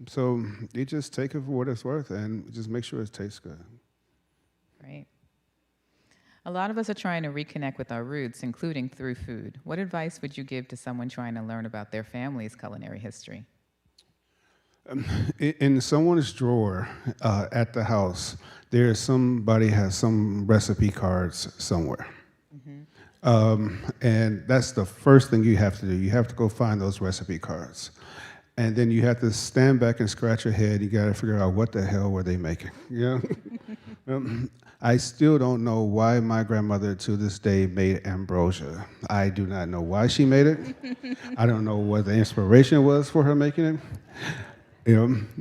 Speaker 4: So you just take it for what it's worth and just make sure it tastes good.
Speaker 3: Great. A lot of us are trying to reconnect with our roots, including through food. What advice would you give to someone trying to learn about their family's culinary history?
Speaker 4: In someone's drawer at the house, somebody has some recipe cards somewhere. Mm-hmm. And that's the first thing you have to do. You have to go find those recipe cards. And then you have to stand back and scratch your head. You got to figure out what the hell were they making. I still don't know why my grandmother to this day made ambrosia. I do not know why she made it. I don't know what the inspiration was for her making it.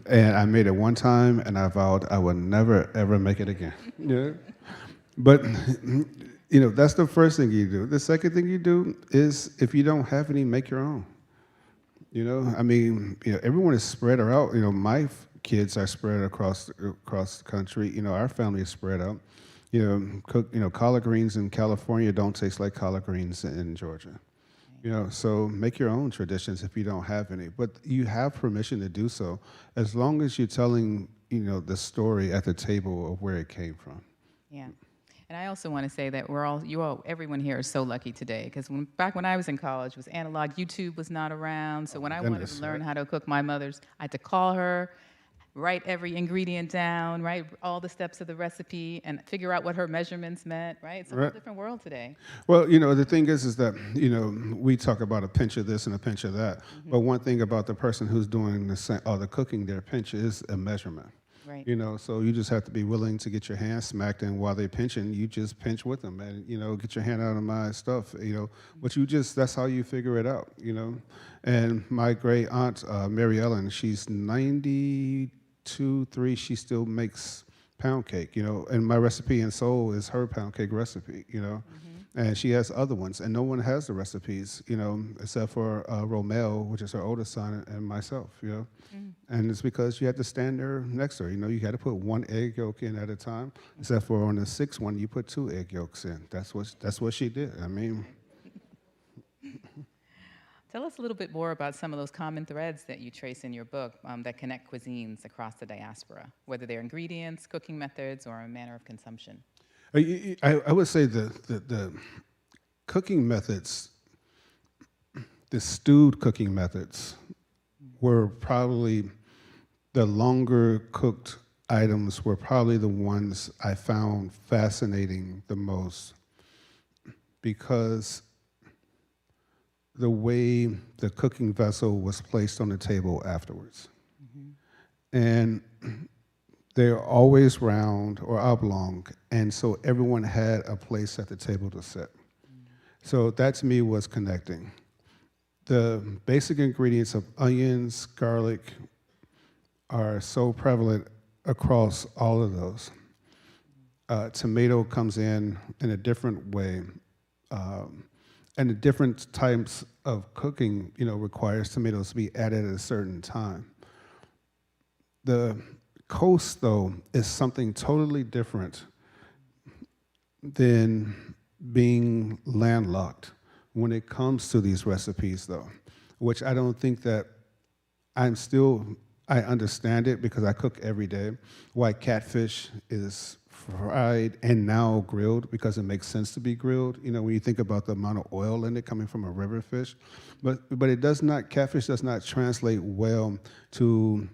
Speaker 4: And I made it one time, and I vowed I would never, ever make it again. But, that's the first thing you do. The second thing you do is, if you don't have any, make your own. Everyone is spread out. My kids are spread across the country. Our family is spread out. Collard greens in California don't taste like collard greens in Georgia. So make your own traditions if you don't have any. But you have permission to do so as long as you're telling, the story at the table of where it came from.
Speaker 3: Yeah. And I also want to say that everyone here is so lucky today, because back when I was in college, it was analog. YouTube was not around. So when I wanted to learn how to cook my mother's, I had to call her, write every ingredient down, write all the steps of the recipe, and figure out what her measurements meant, right? It's a whole different world today.
Speaker 4: Well, the thing is that, we talk about a pinch of this and a pinch of that. Mm-hmm. But one thing about the person who's doing the cooking, their pinch is a measurement. Right. So you just have to be willing to get your hand smacked, and while they're pinching, you just pinch with them, and, get your hand out of my stuff, but that's how you figure it out, And my great aunt, Mary Ellen, she's 92, 3, she still makes pound cake, and my recipe in Seoul is her pound cake recipe, Mm-hmm. And she has other ones, and no one has the recipes, except for Romel, which is her oldest son, and myself, Mm. And it's because you had to stand there next to her. You had to put 1 egg yolk in at a time, except for on the 6th one, you put 2 egg yolks in. That's what she did.
Speaker 3: Tell us a little bit more about some of those common threads that you trace in your book that connect cuisines across the diaspora, whether they're ingredients, cooking methods, or a manner of consumption.
Speaker 4: I would say the cooking methods, the stewed cooking methods, were probably the longer cooked items were probably the ones I found fascinating the most, because the way the cooking vessel was placed on the table afterwards. Mm-hmm. And they're always round or oblong, and so everyone had a place at the table to sit. So that to me was connecting. The basic ingredients of onions, garlic are so prevalent across all of those. Tomato comes in a different way, and the different types of cooking, requires tomatoes to be added at a certain time. The coast, though, is something totally different than being landlocked when it comes to these recipes, though, which I don't think that I understand it because I cook every day, why catfish is fried and now grilled, because it makes sense to be grilled, when you think about the amount of oil in it coming from a river fish. But catfish does not translate well to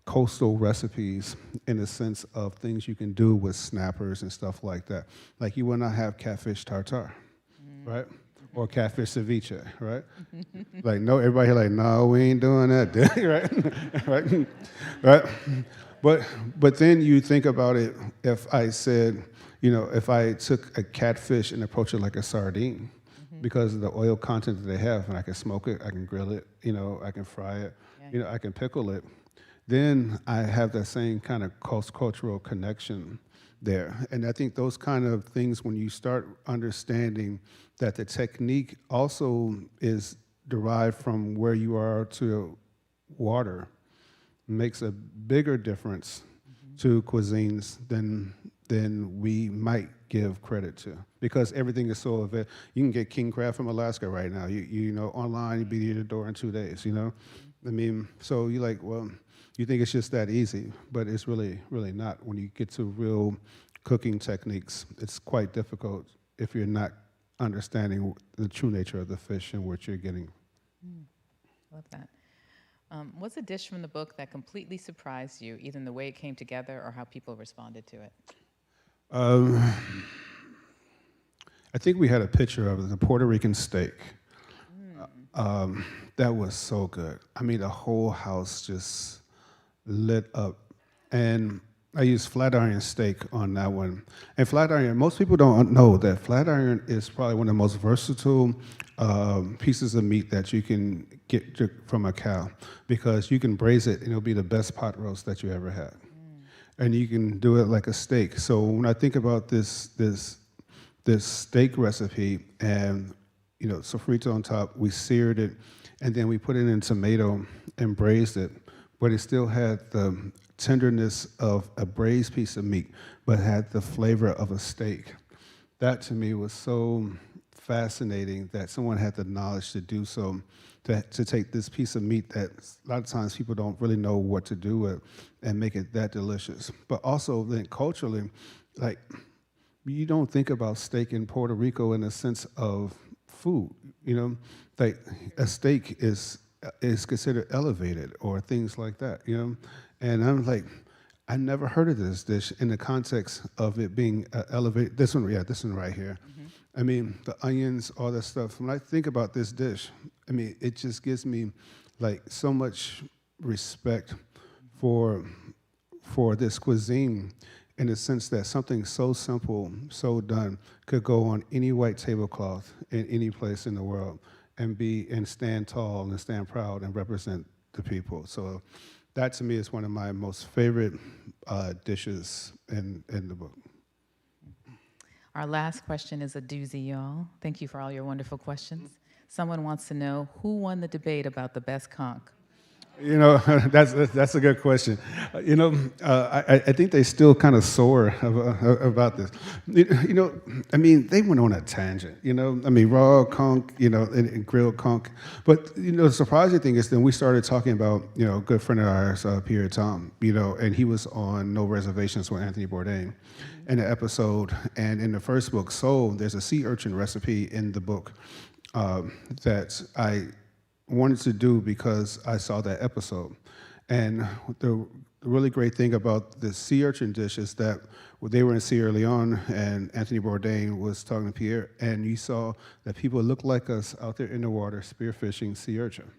Speaker 4: coastal recipes in the sense of things you can do with snappers and stuff like that. Like you will not have catfish tartare, right? Or catfish ceviche, right? Like, no, everybody here like, no, we ain't doing that, right? right? But then you think about it, if I said, if I took a catfish and approached it like a sardine, because of the oil content that they have, and I can smoke it, I can grill it, I can fry it, I can pickle it, then I have that same kind of cross-cultural connection there. And I think those kind of things, when you start understanding that the technique also is derived from where you are to water, makes a bigger difference to cuisines than we might give credit to, because everything is so available. You can get king crab from Alaska right now. You know, online, you'd be at your door in 2 days. I mean, so you're like, well, you think it's just that easy, but it's really, really not. When you get to real cooking techniques, it's quite difficult if you're not understanding the true nature of the fish and what you're getting.
Speaker 3: Love that. What's a dish from the book that completely surprised you, either in the way it came together or how people responded to it?
Speaker 4: I think we had a picture of the Puerto Rican steak. That was so good. I mean, the whole house just lit up. And I used flat iron steak on that one. And flat iron, most people don't know that flat iron is probably one of the most versatile pieces of meat that you can get from a cow, because you can braise it and it'll be the best pot roast that you ever had. And you can do it like a steak. So when I think about this steak recipe, and sofrito on top, we seared it, and then we put it in tomato and braised it, but it still had the tenderness of a braised piece of meat, but had the flavor of a steak. That to me was so fascinating that someone had the knowledge to do so, to take this piece of meat that a lot of times people don't really know what to do with and make it that delicious. But also then culturally, like, you don't think about steak in Puerto Rico in the sense of food, like a steak is considered elevated or things like that, And I'm like, I never heard of this dish in the context of it being elevated. This one right here. I mean, the onions, all that stuff. When I think about this dish, I mean, it just gives me like so much respect for this cuisine, in the sense that something so simple, so done, could go on any white tablecloth in any place in the world and stand tall and stand proud and represent the people. So that to me is one of my most favorite dishes in the book.
Speaker 3: Our last question is a doozy, y'all. Thank you for all your wonderful questions. Someone wants to know, who won the debate about the best conch?
Speaker 4: That's a good question. I think they still kind of sore about this. I mean, they went on a tangent. I mean, raw conch, and grilled conch. But the surprising thing is, then we started talking about a good friend of ours, Pierre Tom. And he was on No Reservations with Anthony Bourdain in the episode. And in the first book, Soul, there's a sea urchin recipe in the book that I wanted to do because I saw that episode. And the really great thing about the sea urchin dish is that they were in Sierra Leone, and Anthony Bourdain was talking to Pierre, and you saw that people looked like us out there in the water spearfishing sea urchin,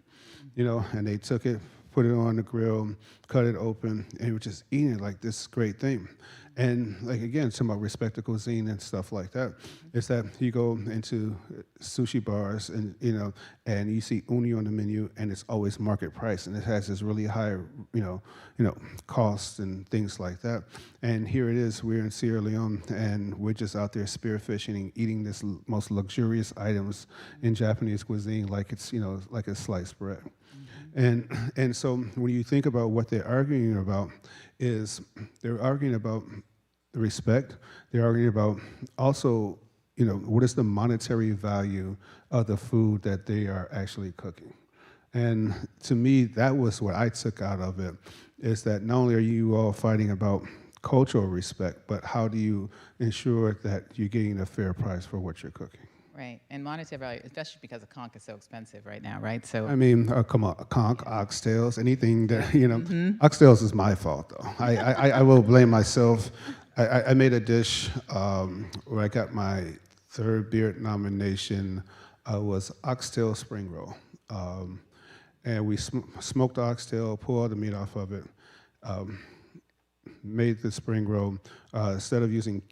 Speaker 4: and they took it put it on the grill, cut it open, and we're just eating it like this great thing. And like again, talking about respect to cuisine and stuff like that, is that you go into sushi bars and and you see uni on the menu and it's always market price and it has this really high costs and things like that. And here it is, we're in Sierra Leone and we're just out there spearfishing and eating this most luxurious items in Japanese cuisine like it's like a sliced bread. And so when you think about what they're arguing about, is they're arguing about the respect. They're arguing about also, what is the monetary value of the food that they are actually cooking. And to me, that was what I took out of it, is that not only are you all fighting about cultural respect, but how do you ensure that you're getting a fair price for what you're cooking?
Speaker 3: Right, and monetary value, especially because the conch is so expensive right now, right? So
Speaker 4: I mean, come on, conch, oxtails, anything that, oxtails is my fault, though. I will blame myself. I made a dish where I got my 3rd Beard nomination, was oxtail spring roll. And we smoked the oxtail, pulled all the meat off of it, made the spring roll. Instead of using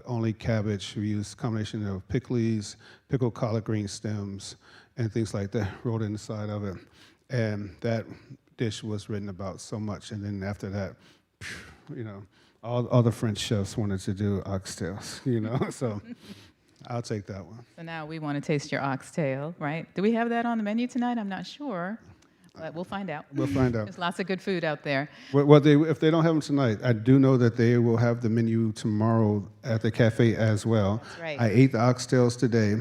Speaker 4: only cabbage, we used a combination of pickled collard green stems, and things like that, rolled inside of it. And that dish was written about so much. And then after that, all the French chefs wanted to do oxtails, so I'll take that one.
Speaker 3: So now we want to taste your oxtail, right? Do we have that on the menu tonight? I'm not sure, but we'll find out.
Speaker 4: We'll find out.
Speaker 3: There's lots of good food out there.
Speaker 4: Well, if they don't have them tonight, I do know that they will have the menu tomorrow at the cafe as well.
Speaker 3: That's right.
Speaker 4: I ate the oxtails today.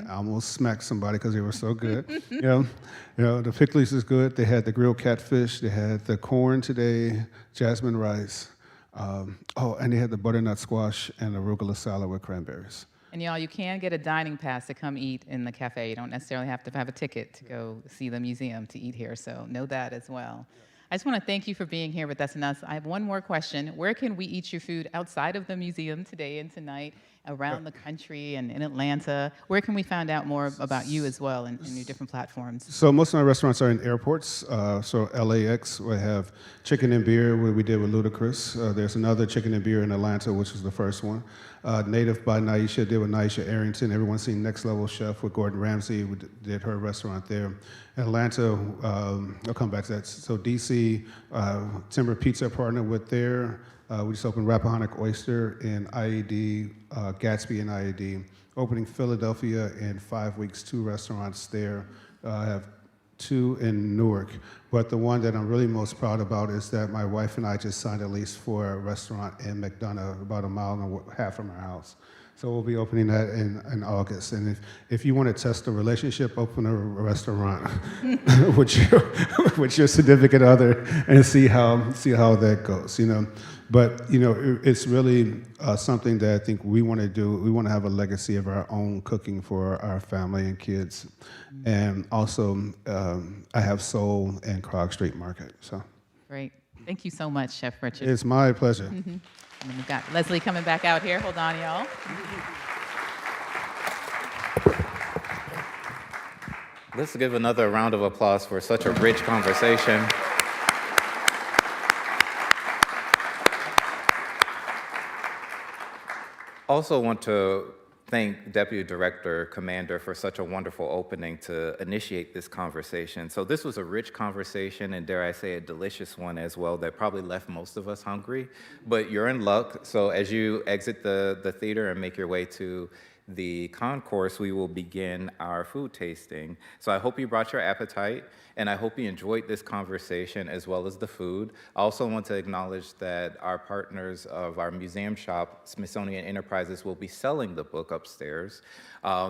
Speaker 4: I almost smacked somebody because they were so good. The pickles is good. They had the grilled catfish. They had the corn today, jasmine rice. And they had the butternut squash and arugula salad with cranberries.
Speaker 3: And y'all, you can get a dining pass to come eat in the cafe. You don't necessarily have to have a ticket to go see the museum to eat here, so know that as well. I just want to thank you for being here with us and us. I have one more question. Where can we eat your food outside of the museum today and tonight, around the country and in Atlanta? Where can we find out more about you as well and your different platforms?
Speaker 4: So most of my restaurants are in airports. So LAX, we have Chicken and Beer, where we did with Ludacris. There's another Chicken and Beer in Atlanta, which was the first one. Native by Naisha did with Naisha Arrington. Everyone's seen Next Level Chef with Gordon Ramsay. We did her restaurant there. Atlanta, I'll come back to that. So DC, Timber Pizza partnered with there. We just opened Rappahannock Oyster in IED, Gatsby in IED. Opening Philadelphia in 5 weeks, 2 restaurants there. I have 2 in Newark. But the one that I'm really most proud about is that my wife and I just signed a lease for a restaurant in McDonough, about 1.5 miles from our house. So we'll be opening that in August. And if you want to test the relationship, open a restaurant with your significant other and see how that goes. But it's really something that I think we want to do. We want to have a legacy of our own cooking for our family and kids. And also, I have Soul and Krog Street Market. So
Speaker 3: Great. Thank you so much, Chef Richard.
Speaker 4: it's my pleasure.
Speaker 3: And we've got Leslie coming back out here. Hold on, y'all.
Speaker 1: Let's give another round of applause for such a rich conversation. Also want to thank Deputy Director Commander for such a wonderful opening to initiate this conversation. So this was a rich conversation, and dare I say a delicious one as well, that probably left most of us hungry, but you're in luck. So as you exit the theater and make your way to the concourse, we will begin our food tasting. So I hope you brought your appetite, and I hope you enjoyed this conversation as well as the food. I also want to acknowledge that our partners of our museum shop, Smithsonian Enterprises, will be selling the book upstairs.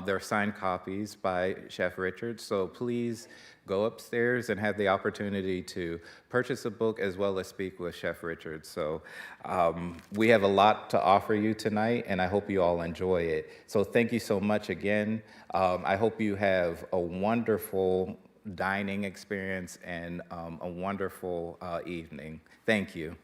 Speaker 1: They're signed copies by Chef Richards, so please go upstairs and have the opportunity to purchase a book as well as speak with Chef Richards. So we have a lot to offer you tonight, and I hope you all enjoy it. So thank you so much again. I hope you have a wonderful dining experience and a wonderful evening. Thank you.